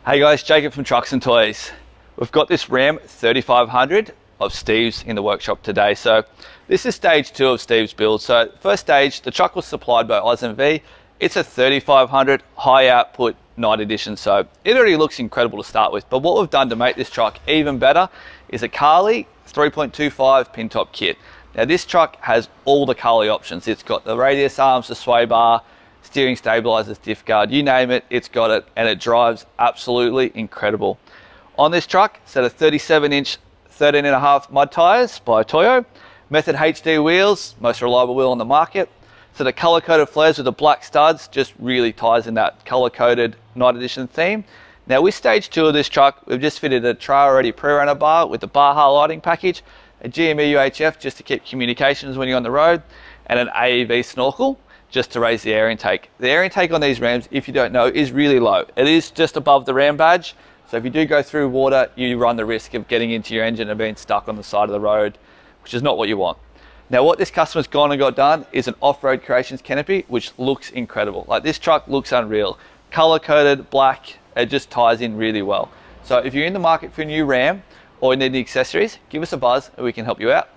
Hey guys, Jacob from Trucks and Toys. We've got this Ram 3500 of Steve's in the workshop today. So this is stage 2 of Steve's build. So first stage, the truck was supplied by OzMV. It's a 3500 high output night edition. So it already looks incredible to start with. But what we've done to make this truck even better is a Carli 3.25 pintop kit. Now this truck has all the Carli options. It's got the radius arms, the sway bar, steering stabilizers, diff guard, you name it, it's got it, and it drives absolutely incredible. On this truck, set of 37-inch 13.5 mud tyres by Toyo, Method HD wheels, most reliable wheel on the market. So the color-coded flares with the black studs just really ties in that color-coded night edition theme. Now with stage 2 of this truck, we've just fitted a trailer-ready pre-runner bar with the BAJA lighting package, a GME UHF just to keep communications when you're on the road, and an AEV snorkel just to raise the air intake. The air intake on these Rams, if you don't know, is really low. It is just above the Ram badge. So if you do go through water, you run the risk of getting into your engine and being stuck on the side of the road, which is not what you want. Now what this customer's gone and got done is an off-road creations canopy, which looks incredible. Like this truck looks unreal. Color-coded, black, it just ties in really well. So if you're in the market for a new Ram or you need the accessories, give us a buzz and we can help you out.